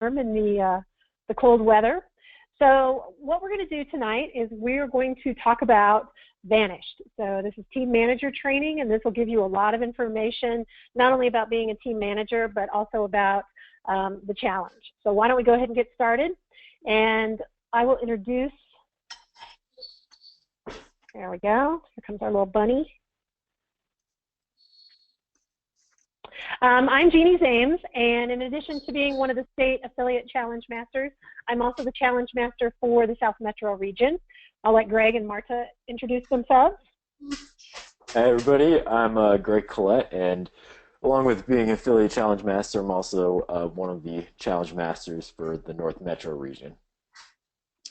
in the cold weather. So what we're going to do tonight is we're going to talk about Vanished. So this is team manager training, and this will give you a lot of information, not only about being a team manager, but also about the challenge. So why don't we go ahead and get started? And I will introduce, there we go, here comes our little bunny. I'm Jeannie Zames, and in addition to being one of the state affiliate challenge masters, I'm also the challenge master for the South Metro region. I'll let Greg and Marta introduce themselves. Hi everybody, I'm Greg Collette, and along with being affiliate challenge master, I'm also one of the challenge masters for the North Metro region.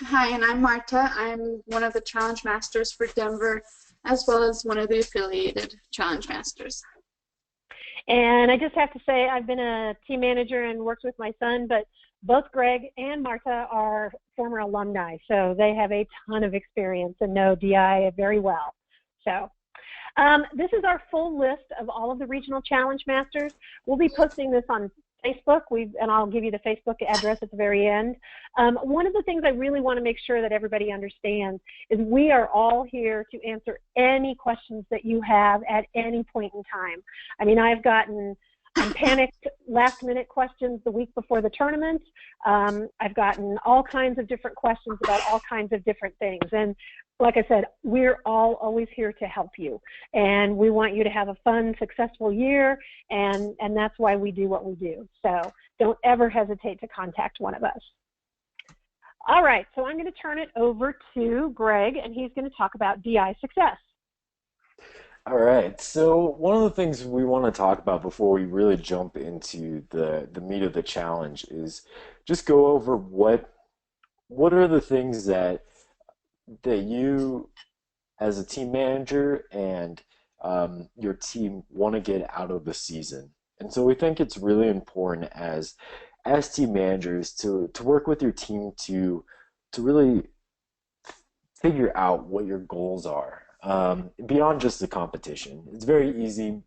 Hi, and I'm Marta. I'm one of the challenge masters for Denver, as well as one of the affiliated challenge masters. And I just have to say, I've been a team manager and worked with my son, but both Greg and Marta are former alumni, so they have a ton of experience and know DI very well. So this is our full list of all of the regional challenge masters. We'll be posting this on Facebook, and I'll give you the Facebook address at the very end. One of the things I really want to make sure that everybody understands is we are all here to answer any questions that you have at any point in time. I mean, I've gotten panicked last-minute questions the week before the tournament. I've gotten all kinds of different questions about all kinds of different things. And like I said, we're all always here to help you. And we want you to have a fun, successful year, and that's why we do what we do. So don't ever hesitate to contact one of us. All right, so I'm going to turn it over to Greg, and he's going to talk about DiSuccess. All right, so one of the things we want to talk about before we really jump into the meat of the challenge is just go over what are the things that you as a team manager and your team want to get out of the season. And so we think it's really important as team managers to work with your team to really figure out what your goals are beyond just the competition. It's very easy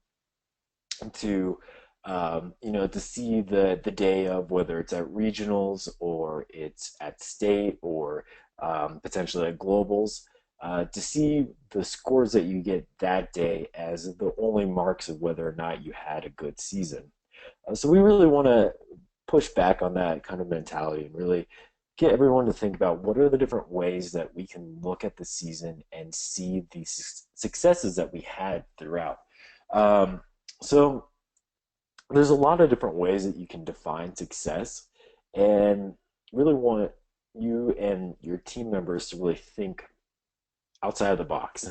to to see the day of, whether it's at regionals or it's at state or potentially at globals, to see the scores that you get that day as the only marks of whether or not you had a good season. So we really want to push back on that kind of mentality and really get everyone to think about what are the different ways that we can look at the season and see the successes that we had throughout. So there's a lot of different ways that you can define success, and really want you and your team members to really think outside of the box.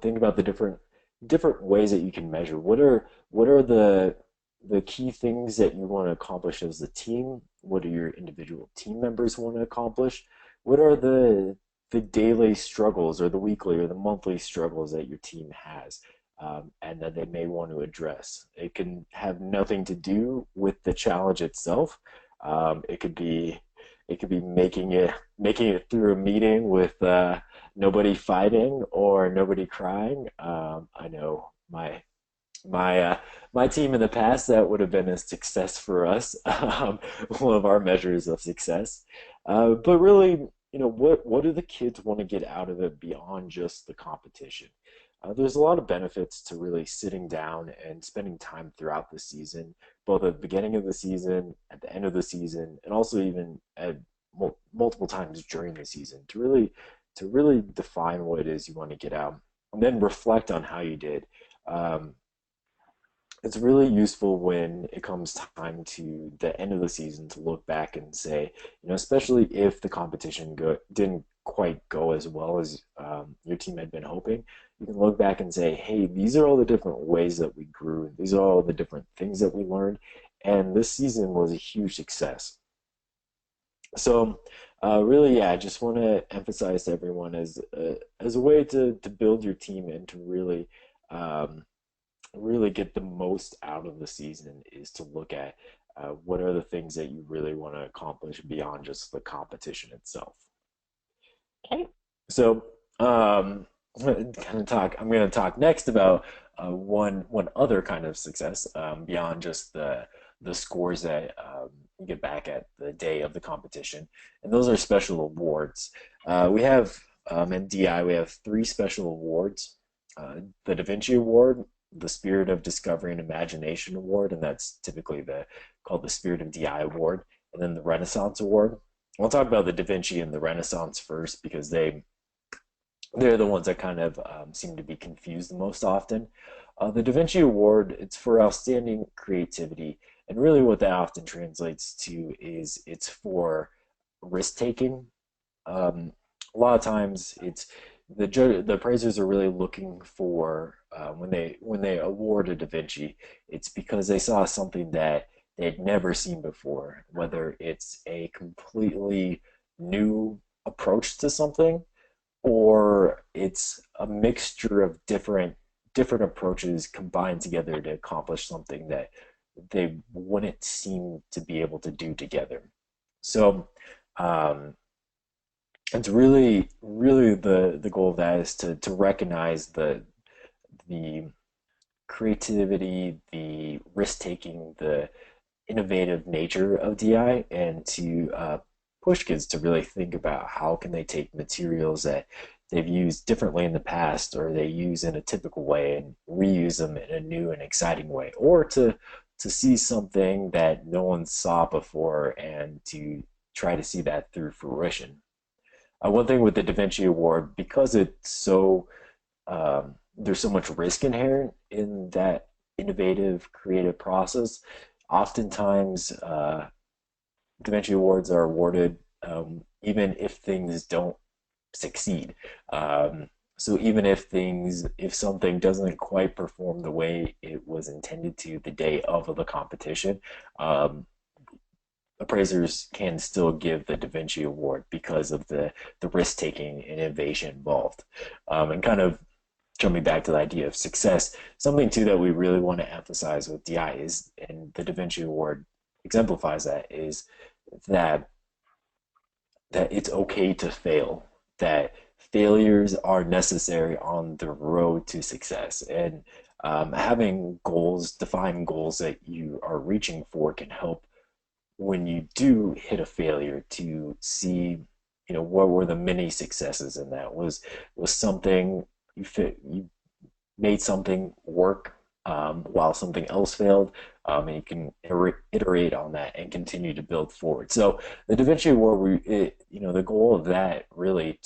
Think about the different ways that you can measure. What are the key things that you want to accomplish as a team? What do your individual team members want to accomplish? What are the daily struggles or the weekly or the monthly struggles that your team has, and that they may want to address? It can have nothing to do with the challenge itself. It could be making it through a meeting with nobody fighting or nobody crying. I know my team in the past, that would have been a success for us, one of our measures of success. But really, what do the kids want to get out of it beyond just the competition? There's a lot of benefits to really sitting down and spending time throughout the season, both at the beginning of the season, at the end of the season, and also even at multiple times during the season, to really define what it is you want to get out, and then reflect on how you did. It's really useful when it comes time to the end of the season to look back and say, especially if the competition didn't quite go as well as your team had been hoping, you can look back and say, hey, these are all the different ways that we grew. These are all the different things that we learned. And this season was a huge success. So really, yeah, I just want to emphasize to everyone as a way to build your team and to really really get the most out of the season is to look at what are the things that you really want to accomplish beyond just the competition itself. Okay. So I'm going to talk next about one other kind of success beyond just the the scores that you get back at the day of the competition, and those are special awards. We have in DI we have three special awards: the Da Vinci Award, the Spirit of Discovery and Imagination Award, and that's typically the called the Spirit of DI Award, and then the Renaissance Award. I'll talk about the Da Vinci and the Renaissance first because they're the ones that kind of seem to be confused the most often. The Da Vinci Award, it's for outstanding creativity, and really what that often translates to is it's for risk taking. A lot of times, the appraisers are really looking for when they award a Da Vinci, it's because they saw something that they'd never seen before, whether it's a completely new approach to something or it's a mixture of different approaches combined together to accomplish something that they wouldn't seem to be able to do together. So um, it's really the goal of that is to recognize the creativity, the risk taking, the innovative nature of DI, and to push kids to really think about how can they take materials that they've used differently in the past or they use in a typical way and reuse them in a new and exciting way, or to see something that no one saw before and to try to see that through fruition. One thing with the Da Vinci Award, because it's so there's so much risk inherent in that innovative, creative process. Oftentimes, Da Vinci Awards are awarded even if things don't succeed. So even if something doesn't quite perform the way it was intended to the day of the competition, um, appraisers can still give the Da Vinci Award because of the risk taking and innovation involved. And kind of jumping back to the idea of success, something too that we really want to emphasize with DI is, and the Da Vinci Award exemplifies that, is that that it's okay to fail, that failures are necessary on the road to success, and having goals, defined goals that you are reaching for, can help when you do hit a failure to see, what were the many successes in that. Was something you made something work while something else failed, and you can iterate on that and continue to build forward. So the Da Vinci Award, the goal of that really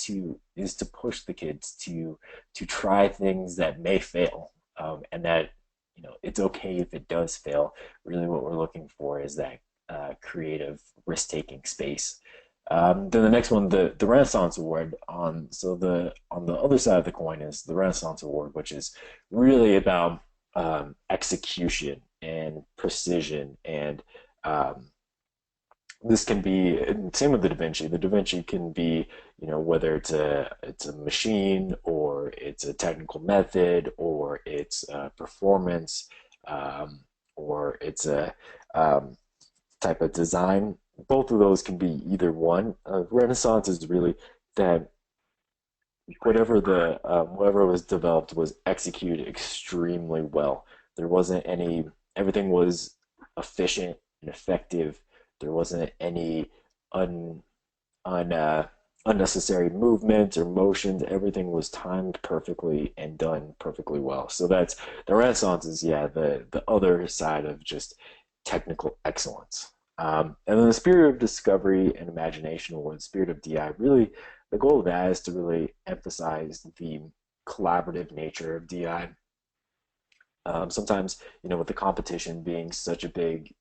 is to push the kids to try things that may fail, and that it's okay if it does fail. Really, what we're looking for is that creative risk-taking space. Then the next one, the Renaissance Award, on the other side of the coin is the Renaissance Award, which is really about execution and precision, and this can be, and same with the Da Vinci. The Da Vinci can be, whether it's a machine or it's a technical method or it's performance, or it's a type of design. Both of those can be either one. Renaissance is really that whatever was developed was executed extremely well. There wasn't any. Everything was efficient and effective. There wasn't any un, unnecessary movements or motions. Everything was timed perfectly and done perfectly well. So that's the Renaissance is, yeah, the other side of just technical excellence. And then the Spirit of Discovery and Imagination, or the Spirit of DI, really the goal of that is to really emphasize the collaborative nature of DI. Sometimes, with the competition being such a big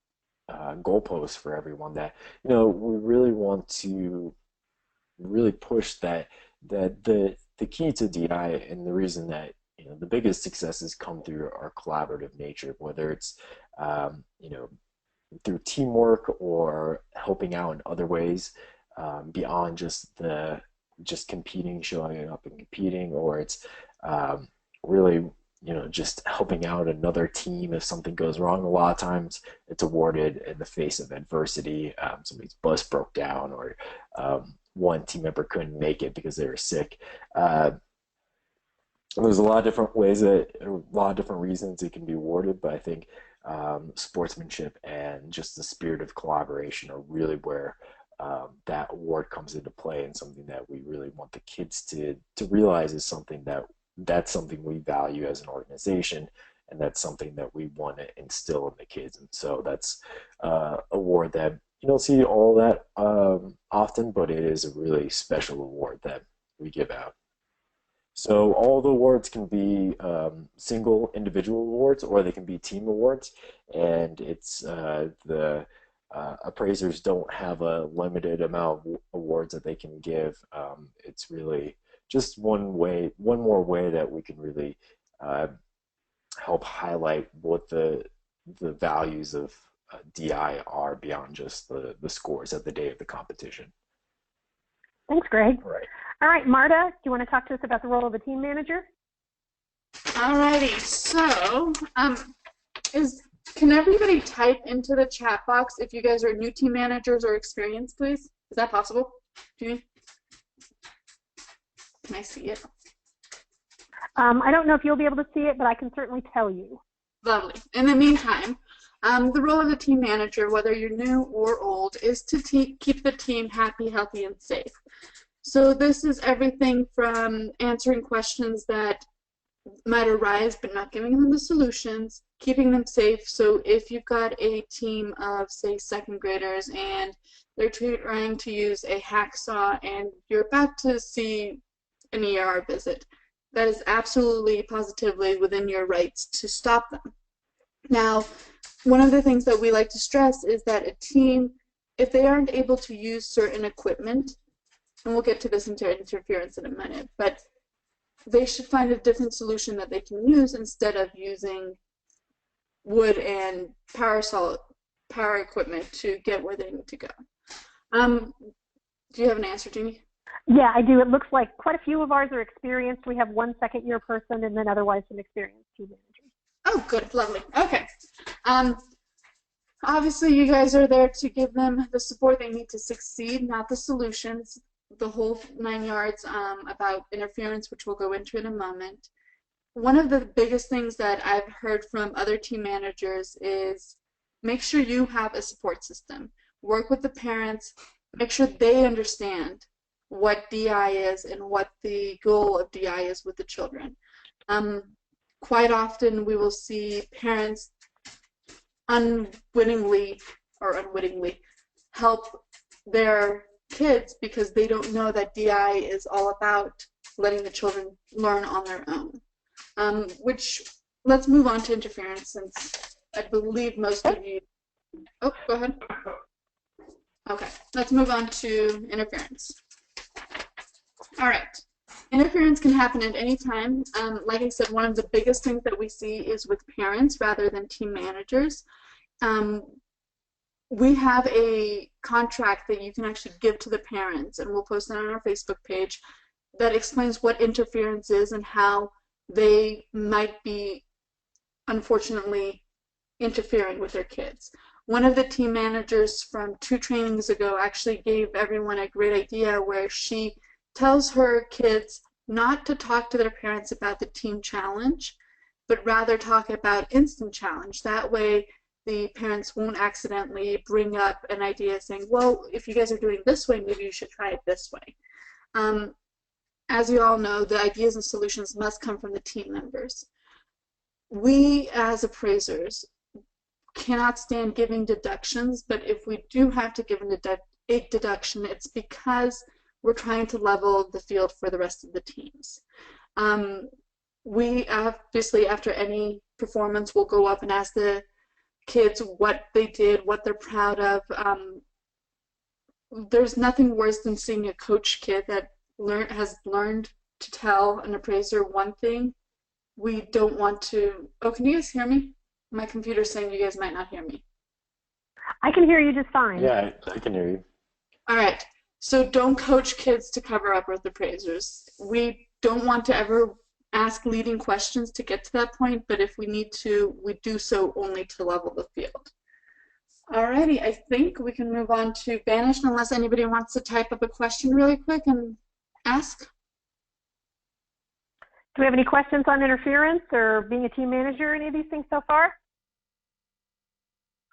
goalpost for everyone, that we really want to really push that the key to DI, and the reason that the biggest successes come through our collaborative nature, whether it's through teamwork or helping out in other ways, beyond just competing, showing up and competing, or it's really just helping out another team if something goes wrong. A lot of times it's awarded in the face of adversity. Somebody's bus broke down, or one team member couldn't make it because they were sick. There's a lot of different ways a lot of different reasons it can be awarded, but I think sportsmanship and just the spirit of collaboration are really where that award comes into play, and something that we really want the kids to realize is something that's something we value as an organization, and that's something that we want to instill in the kids. And so that's award that you don't see all that often, but it is a really special award that we give out. So all the awards can be single individual awards, or they can be team awards, and it's the appraisers don't have a limited amount of awards that they can give. It's really just one more way that we can really help highlight what the values of DI are beyond just the scores at the day of the competition. Thanks, Greg. Right. All right, Marta, do you want to talk to us about the role of the team manager? Alrighty, so can everybody type into the chat box if you guys are new team managers or experienced, please? Is that possible? Can I see it? I don't know if you'll be able to see it, but I can certainly tell you. Lovely. In the meantime, the role of the team manager, whether you're new or old, is to keep the team happy, healthy, and safe. So this is everything from answering questions that might arise but not giving them the solutions, keeping them safe. So if you've got a team of, say, second graders and they're trying to use a hacksaw and you're about to see an ER visit, that is absolutely, positively within your rights to stop them. Now, one of the things that we like to stress is that a team, if they aren't able to use certain equipment, and we'll get to this interference in a minute, but they should find a different solution that they can use instead of using wood and power equipment to get where they need to go. Do you have an answer, Jeannie? Yeah, I do. It looks like quite a few of ours are experienced. We have one second-year person and then otherwise some experienced team managers. Oh, good. Lovely. Okay. Obviously, you guys are there to give them the support they need to succeed, not the solutions, the whole 9 yards about interference, which we'll go into in a moment. One of the biggest things that I've heard from other team managers is make sure you have a support system. Work with the parents. Make sure they understand what DI is and what the goal of DI is with the children. Quite often we will see parents unwittingly help their kids because they don't know that DI is all about letting the children learn on their own. Which, let's move on to interference, since I believe most of you... Oh, go ahead. Okay, let's move on to interference. All right. Interference can happen at any time. Like I said, one of the biggest things that we see is with parents rather than team managers. We have a contract that you can actually give to the parents, and we'll post that on our Facebook page, that explains what interference is and how they might be, unfortunately, interfering with their kids. One of the team managers from 2 trainings ago actually gave everyone a great idea where she tells her kids not to talk to their parents about the team challenge, but rather talk about instant challenge. That way the parents won't accidentally bring up an idea saying, well, if you guys are doing this way, maybe you should try it this way. As you all know, the ideas and solutions must come from the team members. We, as appraisers, cannot stand giving deductions, but if we do have to give a deduction, it's because we're trying to level the field for the rest of the teams. We obviously, after any performance, will go up and ask the kids what they did, what they're proud of. There's nothing worse than seeing a coach kid that has learned to tell an appraiser one thing. We don't want to... Oh, can you guys hear me? My computer's saying you guys might not hear me. I can hear you just fine. Yeah, I can hear you. All right. So don't coach kids to cover up with appraisers. We don't want to ever ask leading questions to get to that point, but if we need to, we do so only to level the field. Alrighty, I think we can move on to banished unless anybody wants to type up a question really quick and ask. Do we have any questions on interference or being a team manager or any of these things so far?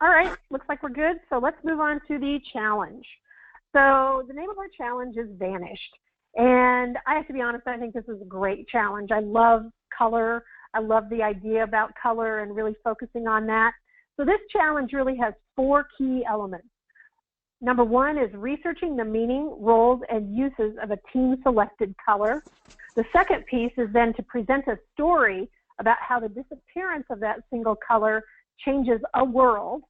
All right, looks like we're good. So let's move on to the challenge. So the name of our challenge is Vanished. And I have to be honest, I think this is a great challenge. I love color. I love the idea about color and really focusing on that. So this challenge really has 4 key elements. Number 1 is researching the meaning, roles, and uses of a team-selected color. The second piece is then to present a story about how the disappearance of that single color changes a world.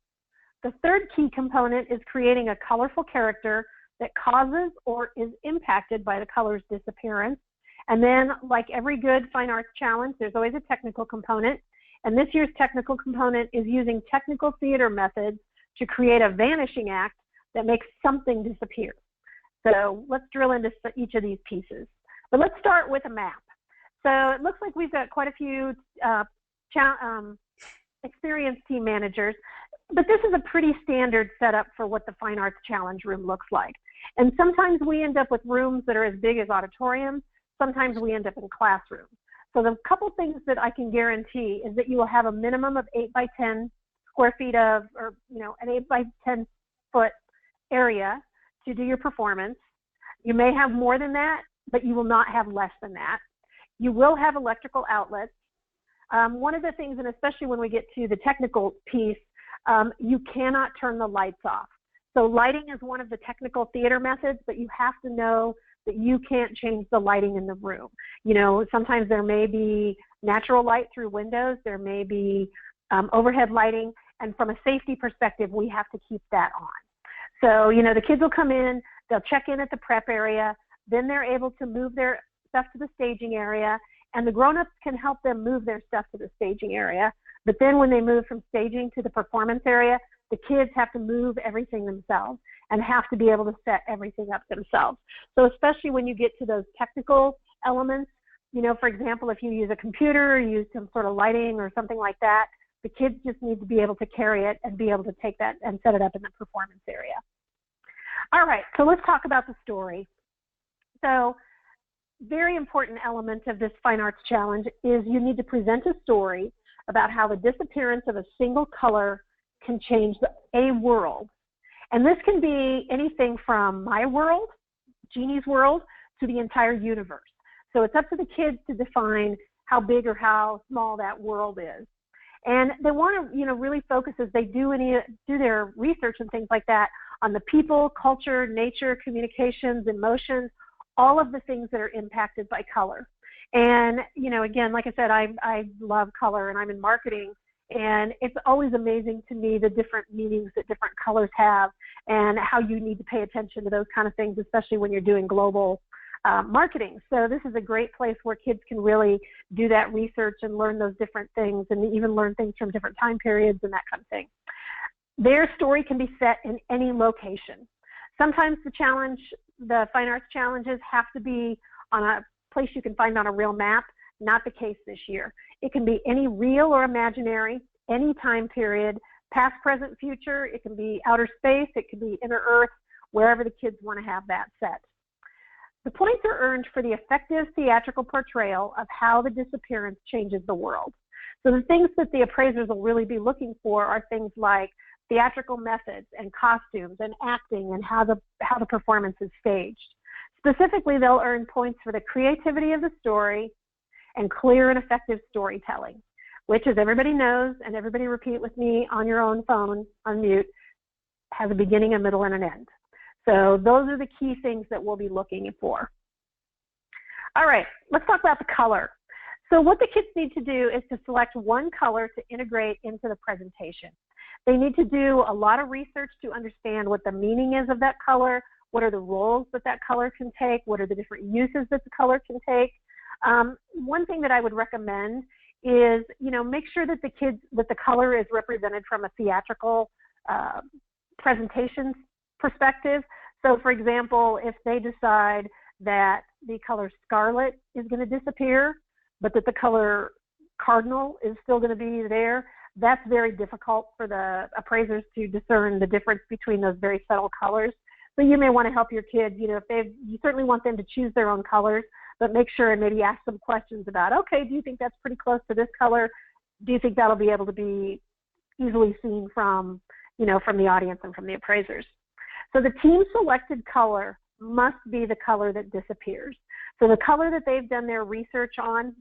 The third key component is creating a colorful character that causes or is impacted by the color's disappearance. And then, like every good fine arts challenge, there's always a technical component. And this year's technical component is using technical theater methods to create a vanishing act that makes something disappear. So let's drill into each of these pieces. But let's start with a map. So it looks like we've got quite a few experienced team managers, but this is a pretty standard setup for what the Fine Arts Challenge room looks like. And sometimes we end up with rooms that are as big as auditoriums. Sometimes we end up in classrooms. So the couple things that I can guarantee is that you will have a minimum of 8 by 10 square feet of, or an 8 by 10 foot area to do your performance. You may have more than that, but you will not have less than that. You will have electrical outlets. One of the things, and especially when we get to the technical piece, you cannot turn the lights off. So lighting is one of the technical theater methods, but you have to know that you can't change the lighting in the room. Sometimes there may be natural light through windows, there may be overhead lighting, and from a safety perspective, we have to keep that on. So, the kids will come in, they'll check in at the prep area, then they're able to move their stuff to the staging area, and the grown-ups can help them move their stuff to the staging area. But then when they move from staging to the performance area, the kids have to move everything themselves and have to be able to set everything up themselves. So especially when you get to those technical elements, for example, if you use a computer or use some sort of lighting or something like that, the kids just need to be able to carry it and be able to take that and set it up in the performance area. All right, so let's talk about the story. So very important element of this Fine Arts Challenge is you need to present a story about how the disappearance of a single color can change a world. And this can be anything from my world, Jeannie's world, to the entire universe. So it's up to the kids to define how big or how small that world is. And they want to, really focus as they do their research and things like that on the people, culture, nature, communications, emotions, all of the things that are impacted by color. And, again, like I said, I love color and I'm in marketing, and it's always amazing to me the different meanings that different colors have and how you need to pay attention to those kind of things, especially when you're doing global marketing. So this is a great place where kids can really do that research and learn those different things and even learn things from different time periods and that kind of thing. Their story can be set in any location. Sometimes the Fine Arts Challenges have to be on a place you can find on a real map. Not the case this year. It can be any real or imaginary, any time period, past, present, future. It can be outer space. It can be inner Earth, wherever the kids want to have that set. The points are earned for the effective theatrical portrayal of how the disappearance changes the world. So the things that the appraisers will really be looking for are things like theatrical methods and costumes and acting and how the performance is staged. Specifically, they'll earn points for the creativity of the story and clear and effective storytelling, which, as everybody knows, and everybody repeat with me on your own phone, on mute, has a beginning, a middle, and an end. So those are the key things that we'll be looking for. All right, let's talk about the color. So what the kids need to do is to select one color to integrate into the presentation. They need to do a lot of research to understand what the meaning is of that color, what are the roles that that color can take, what are the different uses that the color can take. One thing that I would recommend is, make sure that the color is represented from a theatrical presentation perspective. So, for example, if they decide that the color scarlet is going to disappear, but that the color cardinal is still going to be there, that's very difficult for the appraisers to discern the difference between those very subtle colors. So you may want to help your kids, you certainly want them to choose their own colors, but make sure and maybe ask some questions about, okay, do you think that's pretty close to this color? Do you think that'll be able to be easily seen from, from the audience and from the appraisers. So the team selected color must be the color that disappears. So the color that they've done their research on,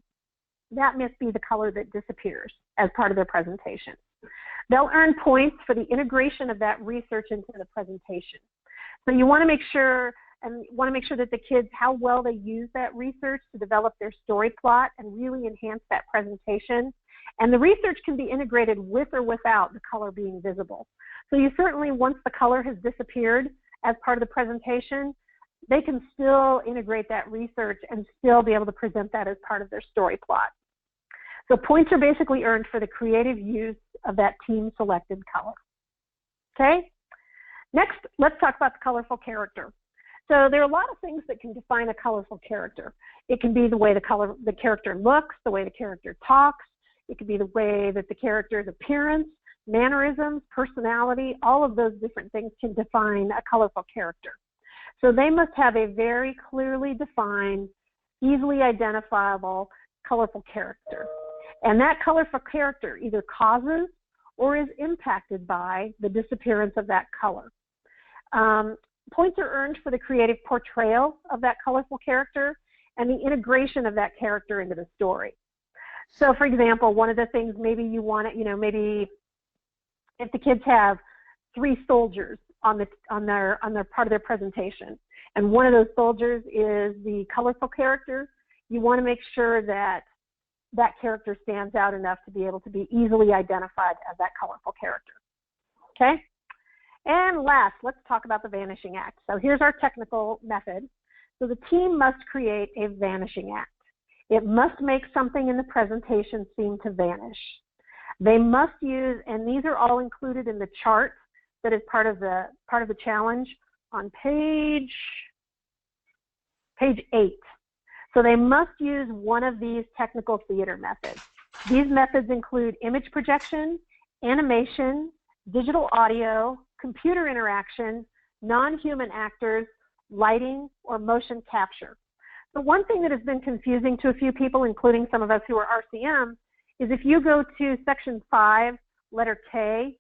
that must be the color that disappears as part of their presentation. They'll earn points for the integration of that research into the presentation. So you want to make sure that the kids, how well they use that research to develop their story plot and really enhance that presentation. And the research can be integrated with or without the color being visible. So you certainly, once the color has disappeared as part of the presentation, they can still integrate that research and still be able to present that as part of their story plot. So points are basically earned for the creative use of that team selected color. Okay? Next, let's talk about the colorful character. So there are a lot of things that can define a colorful character. It can be the way the character looks, the way the character talks. It could be the way that the character's appearance, mannerisms, personality, all of those different things can define a colorful character. So they must have a very clearly defined, easily identifiable, colorful character. And that colorful character either causes or is impacted by the disappearance of that color. Points are earned for the creative portrayal of that colorful character and the integration of that character into the story. So for example, one of the things maybe you want to, maybe if the kids have 3 soldiers on their part of their presentation, and one of those soldiers is the colorful character, you want to make sure that that character stands out enough to be able to be easily identified as that colorful character. Okay? And last, let's talk about the vanishing act. So here's our technical method. So the team must create a vanishing act. It must make something in the presentation seem to vanish. They must use, and these are all included in the chart that is part of the challenge on page 8. So they must use one of these technical theater methods. These methods include image projection, animation, digital audio, computer interaction, non-human actors, lighting, or motion capture. The one thing that has been confusing to a few people, including some of us who are RCM, is if you go to section 5, letter K,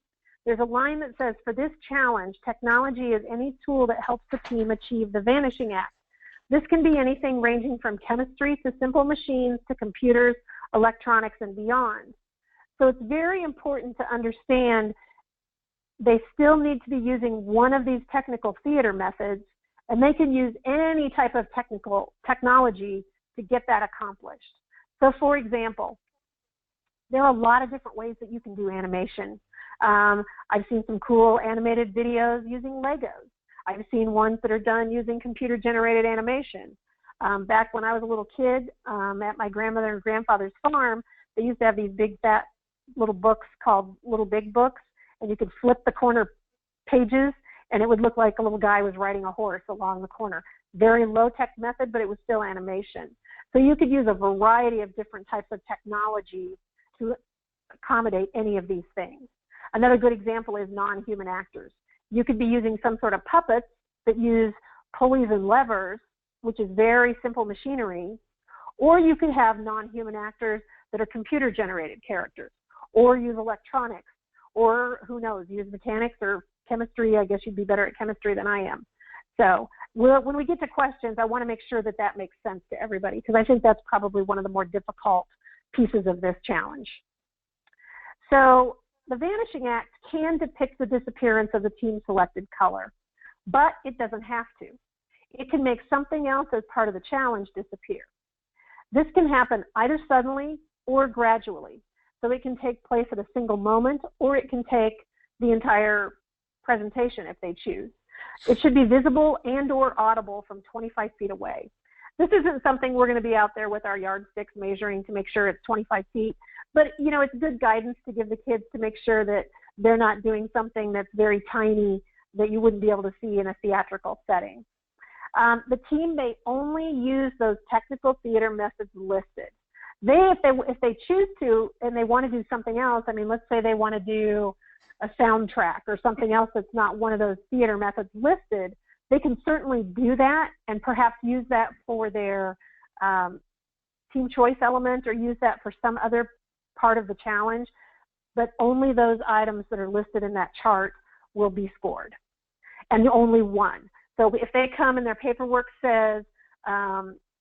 there's a line that says, for this challenge, technology is any tool that helps the team achieve the vanishing act. This can be anything ranging from chemistry to simple machines to computers, electronics, and beyond. So it's very important to understand they still need to be using one of these technical theater methods, and they can use any type of technology to get that accomplished. So for example, there are a lot of different ways that you can do animation. I've seen some cool animated videos using Legos. I've seen ones that are done using computer-generated animation. Back when I was a little kid at my grandmother and grandfather's farm, they used to have these big, fat little books called Little Big Books, and you could flip the corner pages, and it would look like a little guy was riding a horse along the corner. Very low-tech method, but it was still animation. So you could use a variety of different types of technology to accommodate any of these things. Another good example is non-human actors. You could be using some sort of puppets that use pulleys and levers, which is very simple machinery, or you could have non-human actors that are computer-generated characters, or use electronics, or who knows, use mechanics or chemistry. I guess you'd be better at chemistry than I am. So when we get to questions, I want to make sure that that makes sense to everybody, because I think that's probably one of the more difficult pieces of this challenge. So the vanishing act can depict the disappearance of the team-selected color, but it doesn't have to. It can make something else as part of the challenge disappear. This can happen either suddenly or gradually. So it can take place at a single moment, or it can take the entire presentation if they choose. It should be visible and or audible from 25 feet away. This isn't something we're going to be out there with our yardsticks measuring to make sure it's 25 feet, but it's good guidance to give the kids to make sure that they're not doing something that's very tiny that you wouldn't be able to see in a theatrical setting. The team may only use those technical theater methods listed. If they choose to and they want to do something else, I mean, let's say they want to do a soundtrack or something else that's not one of those theater methods listed, they can certainly do that and perhaps use that for their team choice element or use that for some other part of the challenge. but only those items that are listed in that chart will be scored, and only one. So if they come and their paperwork says,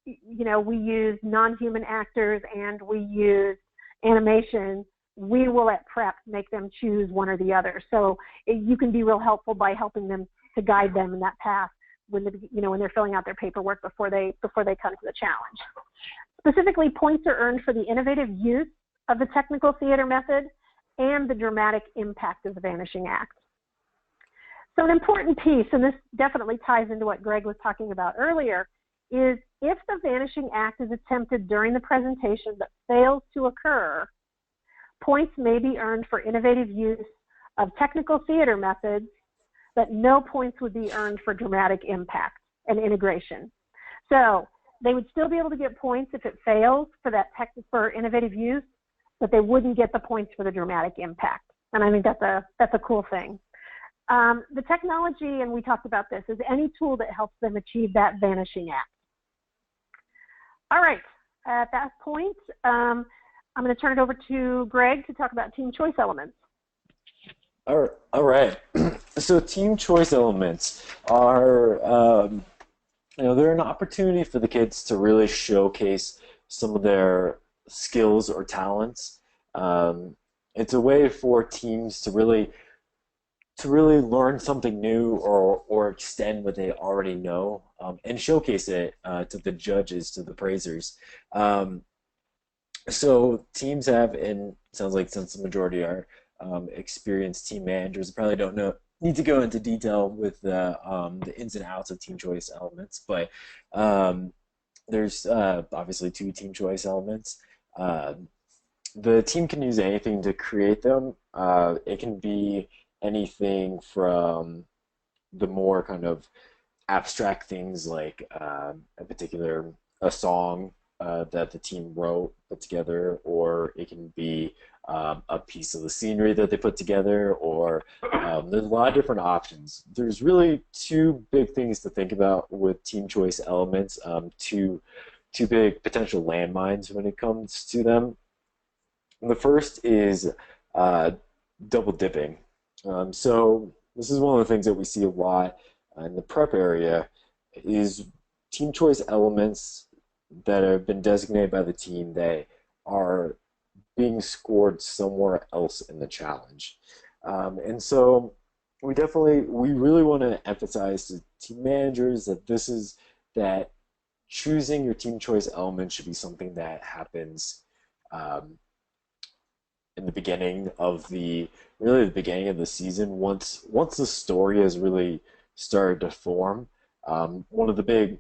we use non-human actors and we use animation, we will at prep make them choose one or the other. So you can be real helpful by helping them to guide them in that path when they're filling out their paperwork before they come to the challenge. Specifically, points are earned for the innovative use of the technical theater method and the dramatic impact of the vanishing act. So an important piece, and this definitely ties into what Greg was talking about earlier, is if the vanishing act is attempted during the presentation but fails to occur, points may be earned for innovative use of technical theater methods, but no points would be earned for dramatic impact and integration. So they would still be able to get points if it fails for innovative use, but they wouldn't get the points for the dramatic impact. And I think that's a cool thing. The technology, and we talked about this, is any tool that helps them achieve that vanishing act. All right, at that point, I'm going to turn it over to Greg to talk about team choice elements. All right. So team choice elements are, they're an opportunity for the kids to really showcase some of their skills or talents. It's a way for teams to really learn something new or extend what they already know, and showcase it to the judges, to the praisers. So teams have, and it sounds like since the majority are experienced team managers, probably don't need to go into detail with the ins and outs of team choice elements, but there's obviously 2 team choice elements. The team can use anything to create them. It can be anything from the more kind of abstract things like a song that the team put together, or it can be a piece of the scenery that they put together, or there's a lot of different options. There's really 2 big things to think about with team choice elements, two big potential landmines when it comes to them. And the first is double dipping. So this is one of the things that we see a lot in the prep area, is team choice elements that have been designated by the team that are being scored somewhere else in the challenge. And so we really want to emphasize to team managers that choosing your team choice element should be something that happens in the beginning of the beginning of the season. Once the story has really started to form, one of the big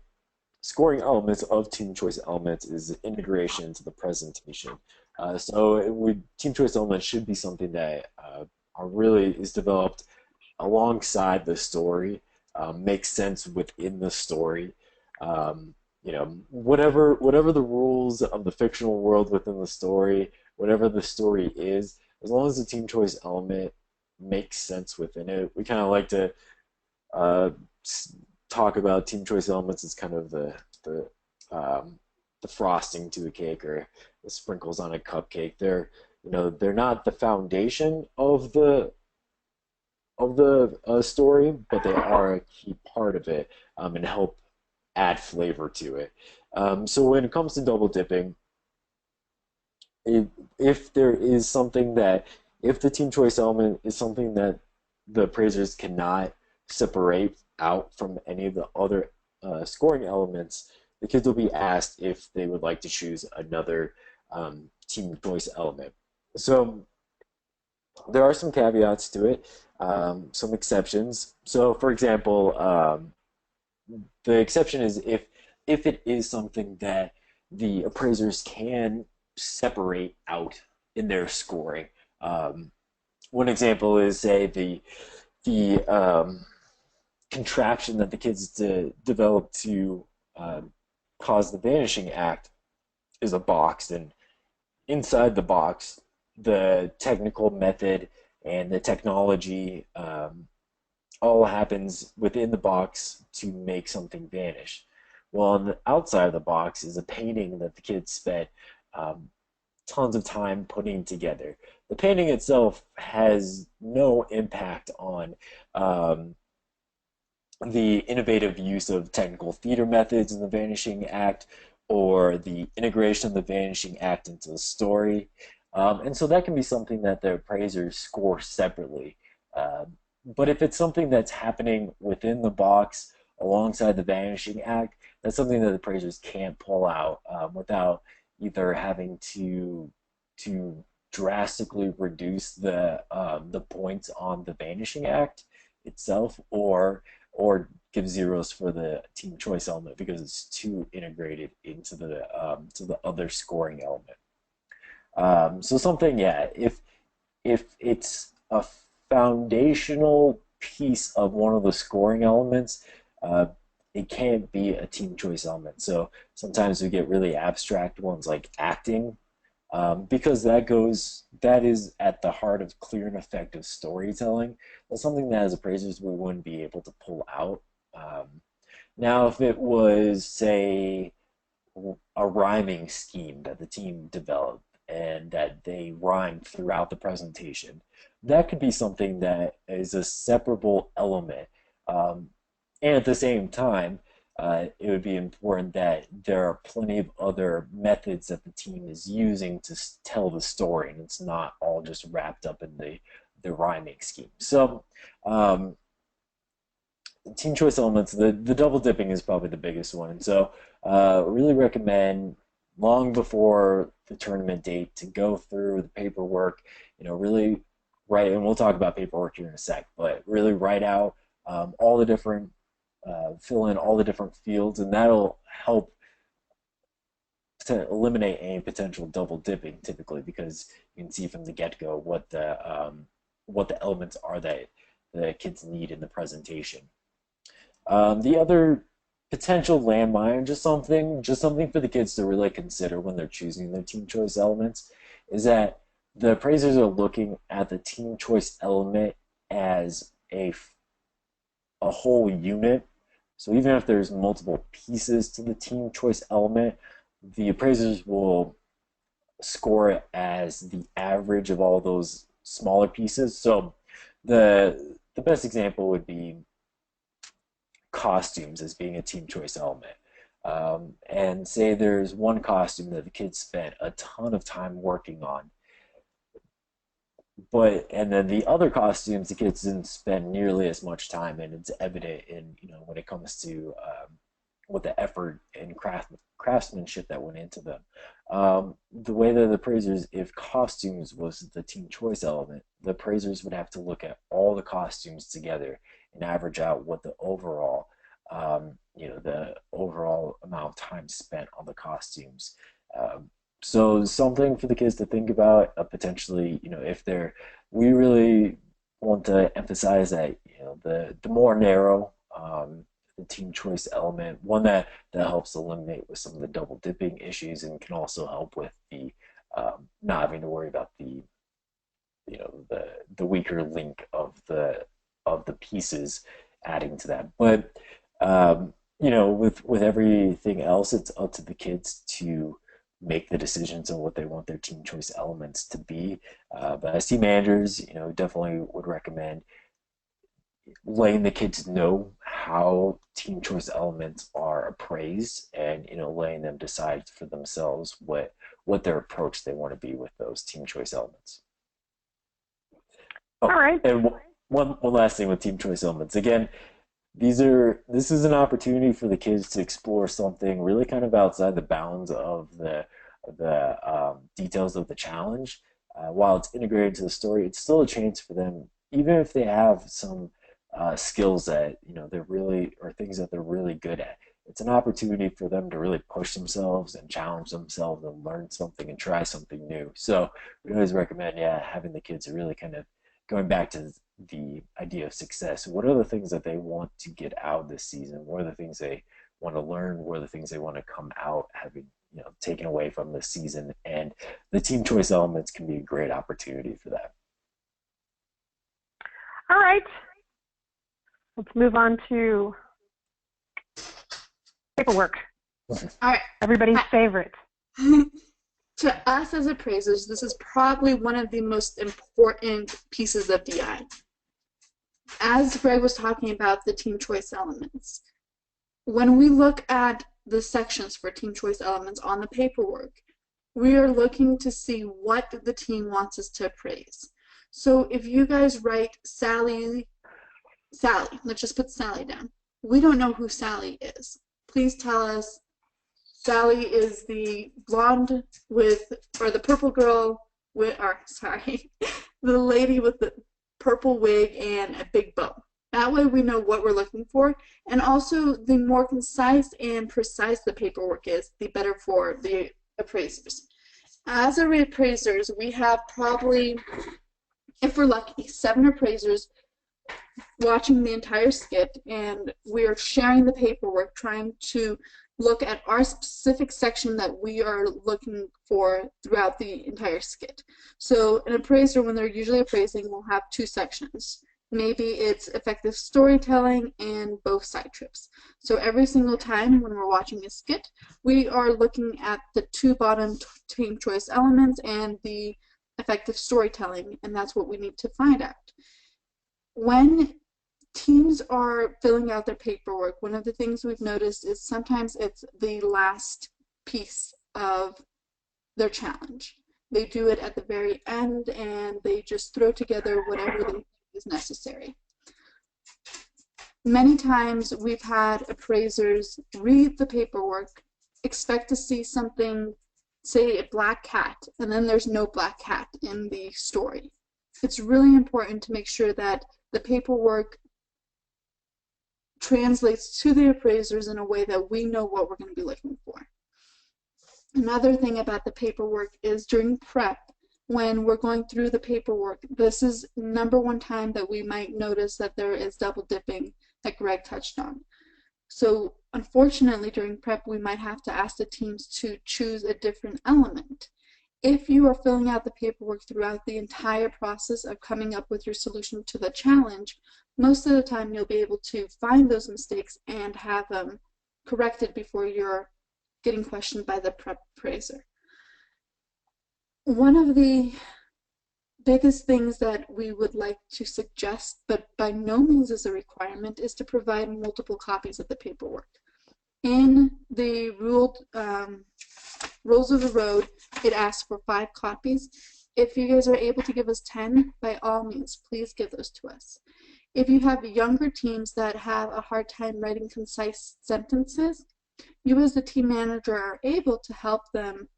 scoring elements of team choice elements is integration into the presentation. So team choice elements should be something that really is developed alongside the story, makes sense within the story. Whatever the rules of the fictional world within the story, whatever the story is, as long as the team choice element makes sense within it. We kind of like to talk about team choice elements as kind of the frosting to the cake, or the sprinkles on a cupcake. They're not the foundation of the story, but they are a key part of it, and help add flavor to it. So when it comes to double dipping, if the team choice element is something that the appraisers cannot separate out from any of the other scoring elements, the kids will be asked if they would like to choose another team choice element. So there are some caveats to it, some exceptions. So for example, the exception is if it is something that the appraisers can separate out in their scoring. One example is, say, the contraption that the kids develop to cause the vanishing act is a box, and inside the box, the technical method and the technology all happens within the box to make something vanish. Well, on the outside of the box is a painting that the kids spent tons of time putting together. the painting itself has no impact on um, the innovative use of technical theater methods in the Vanishing Act or the integration of the Vanishing Act into the story. And so that can be something that the appraisers score separately. But if it's something that's happening within the box alongside the Vanishing Act, that's something that the appraisers can't pull out without either having to drastically reduce the points on the Vanishing Act itself, or give zeros for the team choice element because it's too integrated into the to the other scoring element. So something, yeah, if it's a foundational piece of one of the scoring elements, uh, it can't be a team choice element. So sometimes we get really abstract ones like acting, because that is at the heart of clear and effective storytelling. That's something that as appraisers we wouldn't be able to pull out. Um, Now, if it was, say, a rhyming scheme that the team developed and that they rhymed throughout the presentation, that could be something that is a separable element. Um, and at the same time, it would be important that there are plenty of other methods that the team is using to tell the story, and it's not all just wrapped up in the rhyming scheme. So, um, team choice elements, the double dipping is probably the biggest one. And so really recommend long before the tournament date to go through the paperwork, really write, and we'll talk about paperwork here in a sec, but really write out all the different, fill in all the different fields, and that'll help to eliminate any potential double dipping typically, because you can see from the get-go what the elements are that the kids need in the presentation. The other potential landmine, just something for the kids to really consider when they're choosing their team choice elements, is that the appraisers are looking at the team choice element as a whole unit. So even if there's multiple pieces to the team choice element, the appraisers will score it as the average of all those smaller pieces. So the best example would be costumes as being a team choice element. And say there's one costume that the kids spent a ton of time working on, and then the other costumes the kids didn't spend nearly as much time in. It's evident in when it comes to what the effort and craftsmanship that went into them. The way that the appraisers, if costumes was the team choice element, the appraisers would have to look at all the costumes together and average out what the overall, the overall amount of time spent on the costumes. So something for the kids to think about, potentially, if we really want to emphasize that, the more narrow, the team choice element, one that helps eliminate with some of the double dipping issues, and can also help with the not having to worry about the weaker link of the pieces adding to that. But with everything else, it's up to the kids to make the decisions on what they want their team choice elements to be. But as team managers, definitely would recommend letting the kids know how team choice elements are appraised, and letting them decide for themselves what their approach they want to be with those team choice elements. All right. And one last thing with team choice elements. Again, this is an opportunity for the kids to explore something really kind of outside the bounds of the details of the challenge. While it's integrated into the story, it's still a chance for them, even if they have some skills that they're really, or things that they're really good at. It's an opportunity for them to really push themselves and challenge themselves and learn something and try something new. So we always recommend, having the kids really kind of going back to the idea of success. What are the things that they want to get out this season? What are the things they want to learn? What are the things they want to come out having taken away from this season? And the team choice elements can be a great opportunity for that. All right. Let's move on to paperwork. All right. Everybody's favorite. To us as appraisers, this is probably one of the most important pieces of DI. As Greg was talking about the team choice elements, when we look at the sections for team choice elements on the paperwork, we are looking to see what the team wants us to appraise. So if you guys write Sally, let's just put Sally down. We don't know who Sally is. Please tell us Sally is the blonde with, or the purple girl with, or sorry, the lady with the purple wig and a big bow. That way we know what we're looking for. And also, the more concise and precise the paperwork is, the better for the appraisers. As appraisers, we have probably, if we're lucky, 7 appraisers watching the entire skit, and we are sharing the paperwork, trying to look at our specific section that we are looking for throughout the entire skit. So an appraiser, when they're usually appraising, will have 2 sections. Maybe it's effective storytelling and both side trips. So every single time when we're watching a skit, we are looking at the 2 bottom team choice elements and the effective storytelling, and that's what we need to find out. When teams are filling out their paperwork, one of the things we've noticed is sometimes it's the last piece of their challenge. They do it at the very end and they just throw together whatever they think is necessary. Many times we've had appraisers read the paperwork, expect to see something, say a black cat, and then there's no black cat in the story. It's really important to make sure that the paperwork translates to the appraisers in a way that we know what we're going to be looking for. Another thing about the paperwork is during prep, when we're going through the paperwork, this is #1 time that we might notice that there is double dipping that Greg touched on. So unfortunately during prep we might have to ask the teams to choose a different element. If you are filling out the paperwork throughout the entire process of coming up with your solution to the challenge, most of the time you'll be able to find those mistakes and have them corrected before you're getting questioned by the prep appraiser. One of the biggest things that we would like to suggest, but by no means is a requirement, is to provide multiple copies of the paperwork. In the rules of the road, it asks for 5 copies. If you guys are able to give us 10, by all means, please give those to us. If you have younger teams that have a hard time writing concise sentences, you as the team manager are able to help them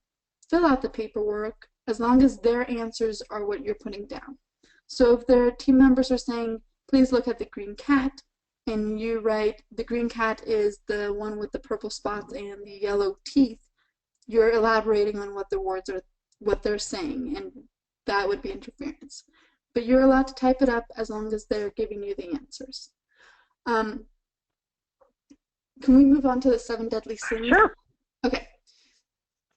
fill out the paperwork as long as their answers are what you're putting down. So if their team members are saying, please look at the green cat, and you write, the green cat is the one with the purple spots and the yellow teeth, you're elaborating on what the words are, what they're saying, and that would be interference. But you're allowed to type it up as long as they're giving you the answers. Can we move on to the 7 deadly sins? Sure. Okay.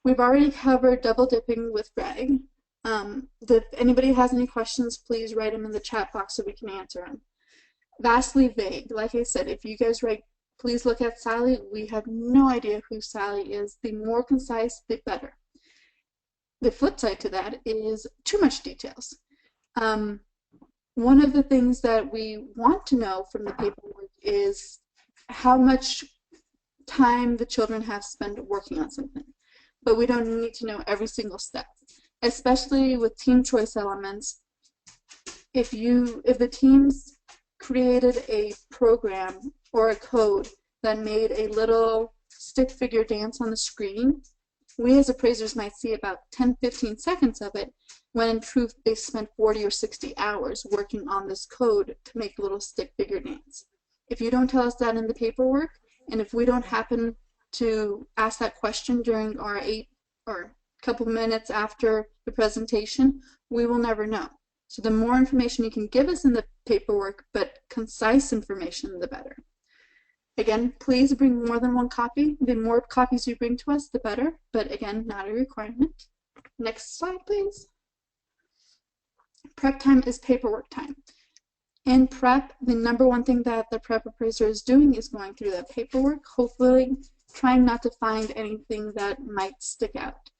We've already covered double dipping with Greg. If anybody has any questions, please write them in the chat box so we can answer them. Vastly vague. Like I said, if you guys write, please look at Sally, we have no idea who Sally is. The more concise, the better. The flip side to that is too much details. One of the things that we want to know from the paperwork is how much time the children have spent working on something. But we don't need to know every single step, especially with team choice elements. If the teams created a program or a code that made a little stick figure dance on the screen, we as appraisers might see about 10-15 seconds of it, when in truth they spent 40 or 60 hours working on this code to make a little stick figure dance. If you don't tell us that in the paperwork, and if we don't happen to ask that question during our 8 or couple minutes after the presentation, we will never know. So the more information you can give us in the paperwork, but concise information, the better. Again, please bring more than 1 copy. The more copies you bring to us, the better, but again, not a requirement. Next slide, please. Prep time is paperwork time. In prep, the #1 thing that the prep appraiser is doing is going through that paperwork, hopefully trying not to find anything that might stick out.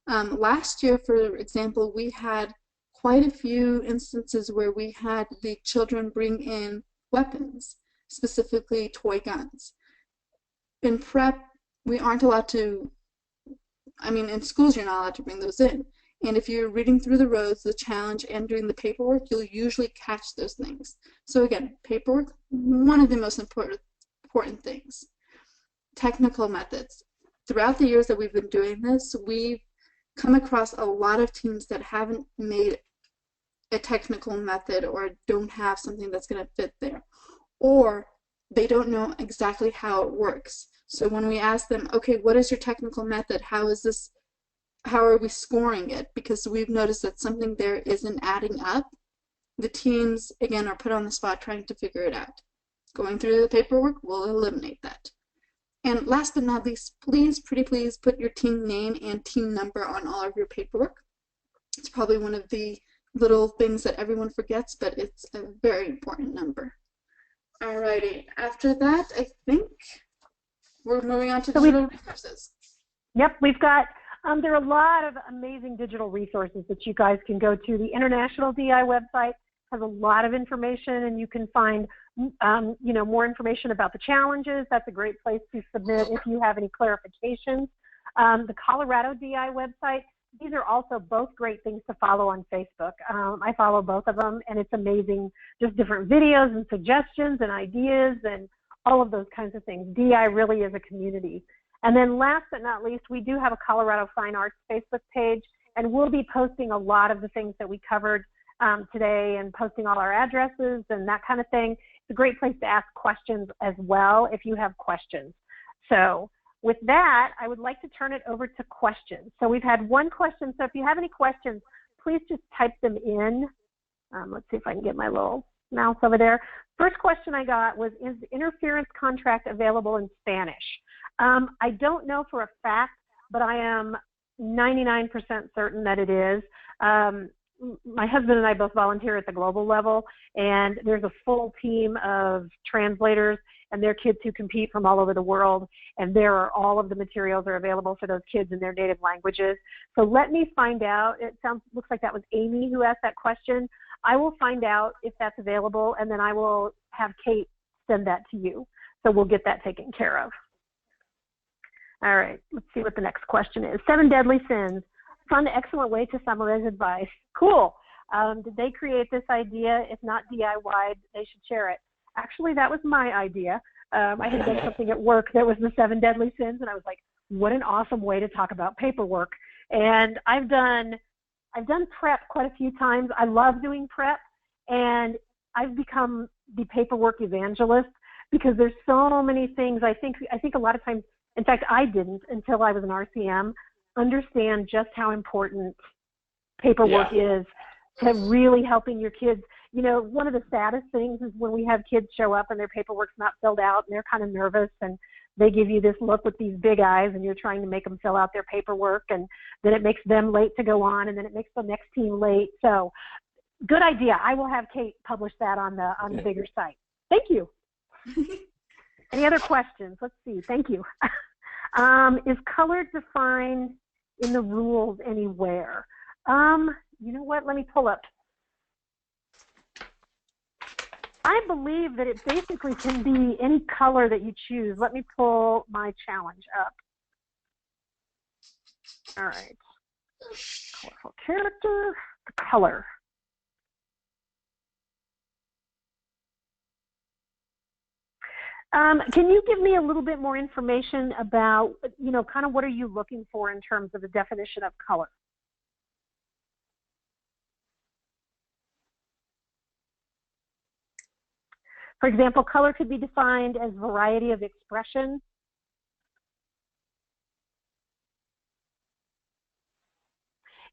Last year, for example, we had quite a few instances where we had the children bring in weapons, specifically toy guns. In prep, we aren't allowed to, I mean, in schools, you're not allowed to bring those in. And if you're reading through the roads, the challenge, and doing the paperwork, you'll usually catch those things. So again, paperwork, one of the most important things. Technical methods. Throughout the years that we've been doing this, we've come across a lot of teams that haven't made a technical method or don't have something that's going to fit there, or they don't know exactly how it works. So when we ask them, okay, what is your technical method? How are we scoring it? Because we've noticed that something there isn't adding up. The teams, again, are put on the spot trying to figure it out. Going through the paperwork will eliminate that. And last but not least, please, pretty please, put your team name and team number on all of your paperwork. It's probably one of the little things that everyone forgets, but it's a very important number. Alrighty, after that, I think we're moving on to digital resources. Yep, we've got, there are a lot of amazing digital resources that you guys can go to. The International DI website has a lot of information, and you can find more information about the challenges. That's a great place to submit if you have any clarifications. The Colorado DI website, these are also both great things to follow on Facebook. I follow both of them, and it's amazing, just different videos and suggestions and ideas and all of those kinds of things. DI really is a community. And then last but not least, we do have a Colorado Fine Arts Facebook page, and we'll be posting a lot of the things that we covered today and posting all our addresses and that kind of thing. It's a great place to ask questions as well if you have questions. So with that, I would like to turn it over to questions. So we've had one question. So if you have any questions, please just type them in. Let's see if I can get my little mouse over there. First question I got was, is the interference contract available in Spanish? I don't know for a fact, but I am 99% certain that it is. My husband and I both volunteer at the global level, and there's a full team of translators and their kids who compete from all over the world, and all of the materials are available for those kids in their native languages. So let me find out. Looks like that was Amy who asked that question. I will find out if that's available, and then I will have Kate send that to you. So we'll get that taken care of. All right, let's see what the next question is. 7 deadly sins. Fun, excellent way to summarize advice. Cool. Did they create this idea? If not DIY, they should share it. Actually, that was my idea. I had done something at work that was the 7 deadly sins, and I was like, what an awesome way to talk about paperwork. And I've done prep quite a few times. I love doing prep, and I've become the paperwork evangelist because there's so many things. I think a lot of times, in fact, I didn't until I was an RCM, understand just how important paperwork is to really helping your kids. You know, one of the saddest things is when we have kids show up and their paperwork's not filled out and they're kind of nervous and they give you this look with these big eyes and you're trying to make them fill out their paperwork, and then it makes them late to go on, and then it makes the next team late. So good idea. I will have Kate publish that on the bigger site. Thank you. Any other questions? Let's see. Thank you. Is color defined in the rules anywhere? You know what? Let me pull up. I believe that it basically can be any color that you choose. Let me pull my challenge up. All right. Colorful character, the color. Can you give me a little bit more information about, kind of what are you looking for in terms of the definition of color? For example, color could be defined as variety of expression.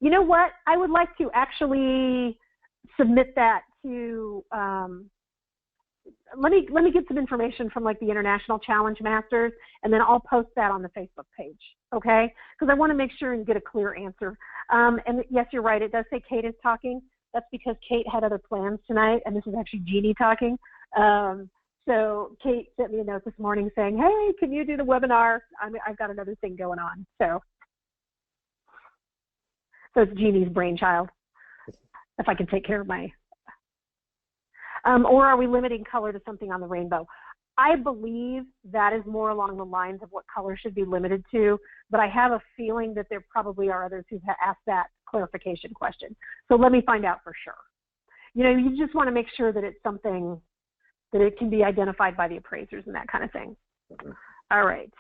You know what? I would like to actually submit that to, let me get some information from like the International Challenge Masters, and then I'll post that on the Facebook page, okay? Because I want to make sure and get a clear answer. And yes, you're right. It does say Kate is talking. That's because Kate had other plans tonight, and this is actually Jeannie talking. So Kate sent me a note this morning saying, hey, can you do the webinar? I've got another thing going on. So So it's Jeannie's brainchild, if I can take care of my, or are we limiting color to something on the rainbow? I believe that is more along the lines of what color should be limited to, but I have a feeling that there probably are others who've asked that clarification question. So let me find out for sure. You know, you just want to make sure that it's something that it can be identified by the appraisers and that kind of thing. All right.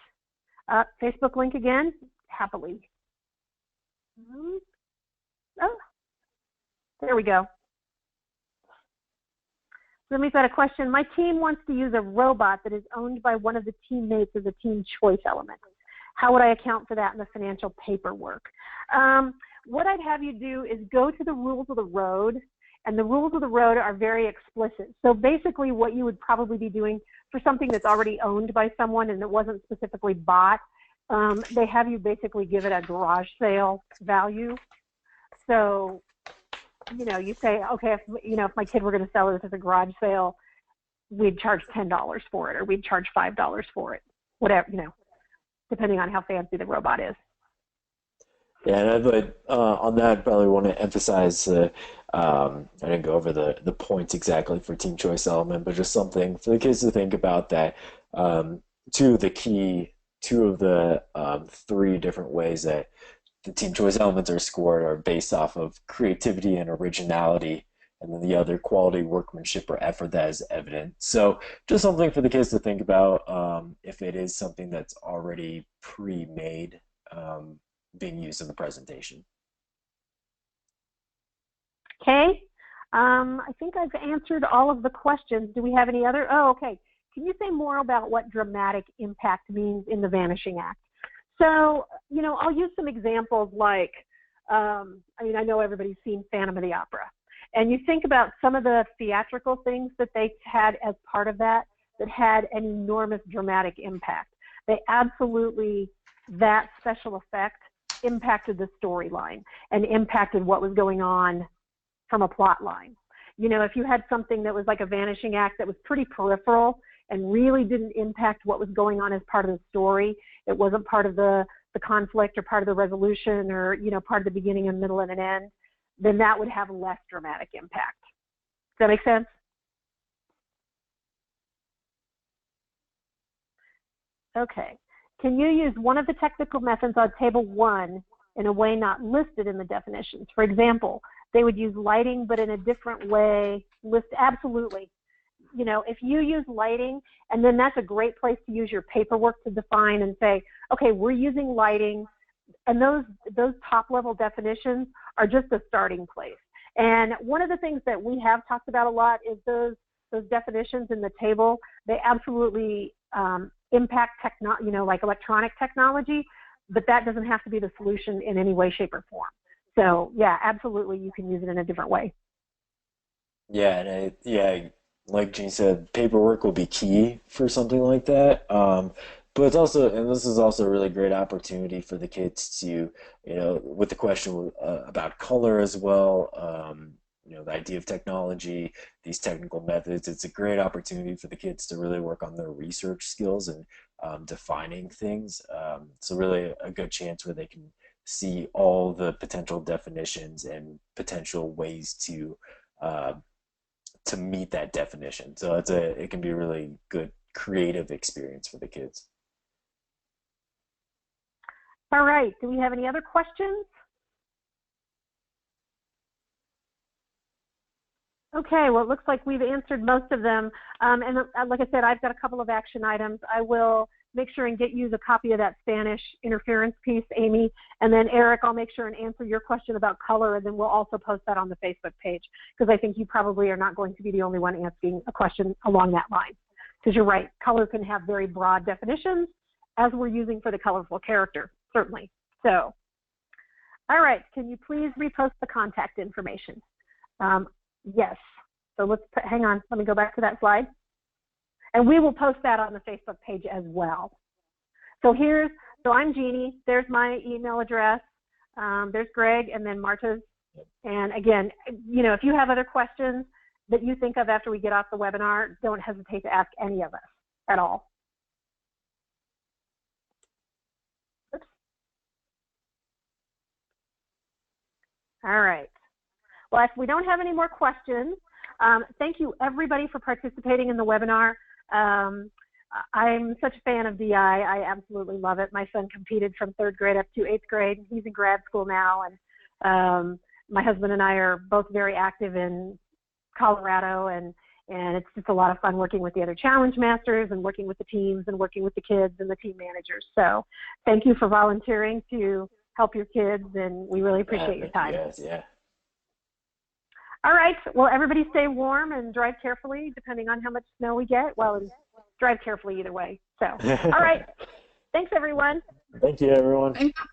Facebook link again, happily. Oh, there we go. Somebody's got a question. My team wants to use a robot that is owned by one of the teammates as a team choice element. How would I account for that in the financial paperwork? What I'd have you do is go to the rules of the road, and the rules of the road are very explicit. So basically what you would probably be doing for something that's already owned by someone and it wasn't specifically bought, they have you basically give it a garage sale value. So, you know, you say, okay, if my kid were going to sell this as a garage sale, we'd charge $10 for it, or we'd charge $5 for it, whatever, you know, depending on how fancy the robot is. Yeah, and I'd like, on that, probably want to emphasize, I didn't go over the points exactly for team choice element, but just something for the kids to think about that two of the three different ways that the team choice elements are scored are based off of creativity and originality, and then the other quality, workmanship, or effort that is evident. So just something for the kids to think about if it is something that's already pre-made being used in the presentation. Okay. I think I've answered all of the questions. Do we have any other? Oh, okay. Can you say more about what dramatic impact means in the Vanishing Act? So, you know, I'll use some examples like, I mean, I know everybody's seen Phantom of the Opera. And you think about some of the theatrical things that they had as part of that had an enormous dramatic impact. They absolutely, that special effect impacted the storyline and impacted what was going on from a plot line. You know, if you had something that was like a Vanishing Act that was pretty peripheral and really didn't impact what was going on as part of the story, it wasn't part of the conflict or part of the resolution or, you know, part of the beginning and middle and an end, then that would have less dramatic impact. Does that make sense? Okay. Can you use one of the technical methods on table 1 in a way not listed in the definitions? For example, they would use lighting, but in a different way. Absolutely. You know, if you use lighting, and then that's a great place to use your paperwork to define and say, okay, we're using lighting, and those top-level definitions are just a starting place. And one of the things that we have talked about a lot is those definitions in the table. They absolutely impact you know, like electronic technology, but that doesn't have to be the solution in any way, shape, or form. So yeah, absolutely, you can use it in a different way. Yeah, and like Jean said, paperwork will be key for something like that. But it's also, and this is also a really great opportunity for the kids to, you know, with the question about color as well, you know, the idea of technology, these technical methods, it's a great opportunity for the kids to really work on their research skills and defining things. So really a good chance where they can see all the potential definitions and potential ways to meet that definition. So it can be a really good creative experience for the kids. All right, do we have any other questions? Okay, well, it looks like we've answered most of them. And like I said, I've got a couple of action items. I will make sure and get you the copy of that Spanish interference piece, Amy. And then Eric, I'll make sure and answer your question about color, and then we'll also post that on the Facebook page, because I think you probably are not going to be the only one asking a question along that line. Because you're right, color can have very broad definitions, as we're using for the colorful character, certainly. So, all right, can you please repost the contact information? Yes. So hang on, let me go back to that slide. And we will post that on the Facebook page as well. So I'm Jeannie, there's my email address, there's Greg, and then Marta's. And again, you know, if you have other questions that you think of after we get off the webinar, don't hesitate to ask any of us at all. Oops. All right. Well, if we don't have any more questions, thank you everybody for participating in the webinar. I'm such a fan of DI. I absolutely love it. My son competed from 3rd grade up to 8th grade. He's in grad school now, and my husband and I are both very active in Colorado, and it's just a lot of fun working with the other challenge masters and working with the teams and working with the kids and the team managers. So thank you for volunteering to help your kids, and we really appreciate your time. Yes, yeah. All right. Well, everybody stay warm and drive carefully, depending on how much snow we get. Well, and drive carefully either way. So, all right. Thanks, everyone. Thank you, everyone. Thank you.